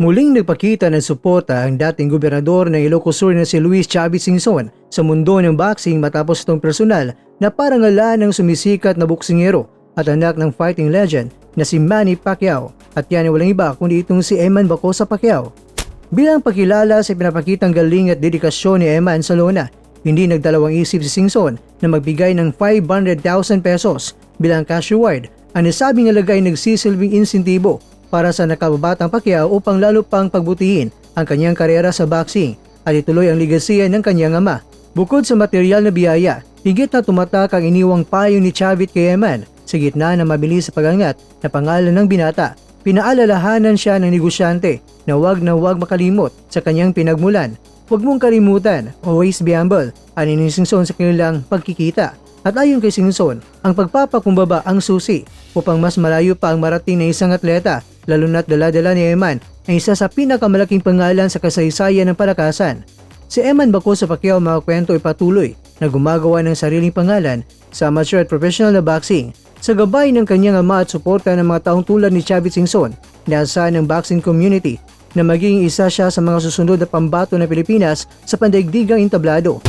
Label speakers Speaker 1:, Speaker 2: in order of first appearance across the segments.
Speaker 1: Muling nagpakita ng suporta ang dating gobernador ng Ilocos Sur na si Luis Chavez Singson sa mundo ng boxing matapos itong personal na parangalan ng sumisikat na boksingero at anak ng fighting legend na si Manny Pacquiao, at yan ay walang iba kundi itong si Eman Bacosa Pacquiao. Bilang pakilala sa pinapakitang galing at dedikasyon ni Eman sa lona, hindi nagdalawang isip si Singson na magbigay ng 500,000 pesos bilang cash reward. Ang nasabing halaga ay nagsisilbing insentibo para sa nakababatang Pacquiao upang lalo pang pagbutihin ang kanyang karera sa boxing at ituloy ang ligasiya ng kanyang ama. Bukod sa material na biyaya, higit na tumatak ang iniwang payo ni Chavez kay Eman sa gitna ng mabilis sa pagangat na pangalan ng binata. Pinaalalahanan siya ng negosyante na huwag makalimot sa kanyang pinagmulan. Huwag mong kalimutan, always be humble, ani ni Singson sa kanilang pagkikita. At ayon kay Singson, ang pagpapakumbaba ang susi upang mas malayo pa ang marating na isang atleta, lalo na't dala-dala ni Eman ay isa sa pinakamalaking pangalan sa kasaysayan ng palakasan. Si Eman Bacosa Pacquiao makakwento ay patuloy na gumagawa ng sariling pangalan sa amateur at professional na boxing sa gabay ng kanyang ama at suporta ng mga taong tulad ni Chavez Singson, inaasahan ng boxing community na magiging isa siya sa mga susunod na pambato ng Pilipinas sa pandaigdigang entablado.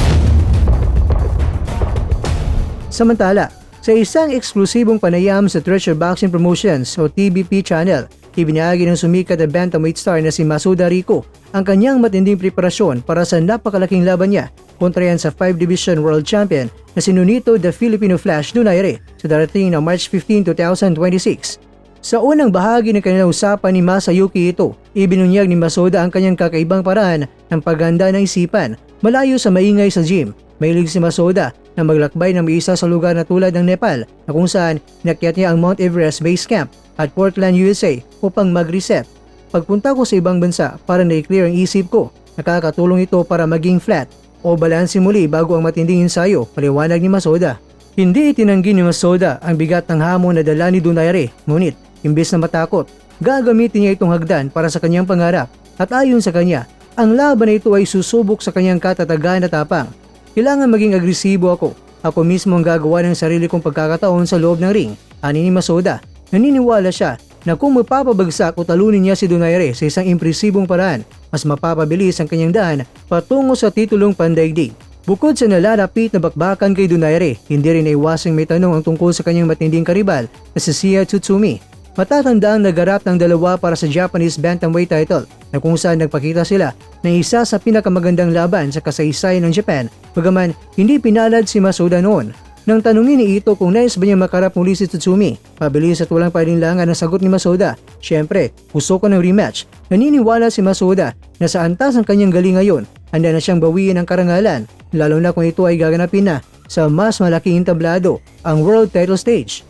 Speaker 1: Samantala, sa isang eksklusibong panayam sa Treasure Boxing Promotions o TBP channel, ibinahagi ng sumikat na bantamweight star na si Masuda Rico ang kanyang matinding preparasyon para sa napakalaking laban niya kontra yan sa 5 Division World Champion na si Nonito the Filipino Flash Donaire sa darating na March 15, 2026. Sa unang bahagi ng kanilang usapan ni Masayuki Ito, ibinunyag ni Masuda ang kanyang kakaibang paraan ng pagganda ng isipan malayo sa maingay sa gym. Mahilig si Masuda na maglakbay ng isa sa lugar na tulad ng Nepal na kung saan inakyat niya ang Mount Everest Base Camp at Portland, USA upang mag-reset. Pagpunta ko sa ibang bansa para na-clear ang isip ko, nakakatulong ito para maging flat o balanse muli bago ang matinding ensayo, paliwanag ni Masuda. Hindi itinanggi ni Masuda ang bigat ng hamon na dala ni Donaire, ngunit imbes na matakot, gagamitin niya itong hagdan para sa kanyang pangarap at ayon sa kanya, ang laban na ito ay susubok sa kanyang katatagan at tapang. Kailangan maging agresibo ako. Ako mismo ang gagawa ng sarili kong pagkakataon sa loob ng ring, ani ni Masuda. Naniniwala siya na kung mapapabagsak o talunin niya si Donaire sa isang impresibong paraan, mas mapapabilis ang kanyang daan patungo sa titulong pandaigdig. Bukod sa nalalapit na bakbakan kay Donaire, hindi rin naiwasang may tanong ang tungkol sa kanyang matinding karibal na si Sia Tsutsumi. Matatanda ang nagarap ng dalawa para sa Japanese Bantamweight title na kung saan nagpakita sila na isa sa pinakamagandang laban sa kasaysayan ng Japan, bagaman hindi pinalad si Masuda noon. Nang tanungin ni Ito kung nais ba niya makarap muli si Tsutsumi, pabilis at walang palinlangan ang sagot ni Masuda. Siyempre, gusto ko ng rematch. Naniniwala si Masuda na sa antas ng kanyang galing ngayon, handa na siyang bawiin ang karangalan, lalo na kung ito ay gaganapin na sa mas malaking entablado, ang World Title Stage.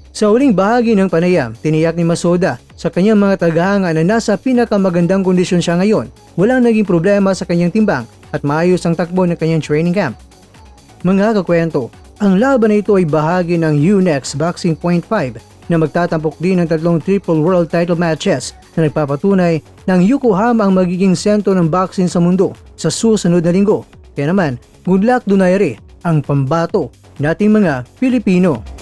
Speaker 1: Sa huling bahagi ng panayam, tiniyak ni Masuda sa kanyang mga tagahanga na nasa pinakamagandang kondisyon siya ngayon. Walang naging problema sa kanyang timbang at maayos ang takbo ng kanyang training camp. Mga kakwento, ang laban na ito ay bahagi ng UNEX Boxing Point 5 na magtatampok din ng 3 triple world title matches na nagpapatunay ng Yokohama ang magiging sentro ng boxing sa mundo sa susunod na linggo. Kaya naman, good luck Donaire, ang pambato nating mga Pilipino.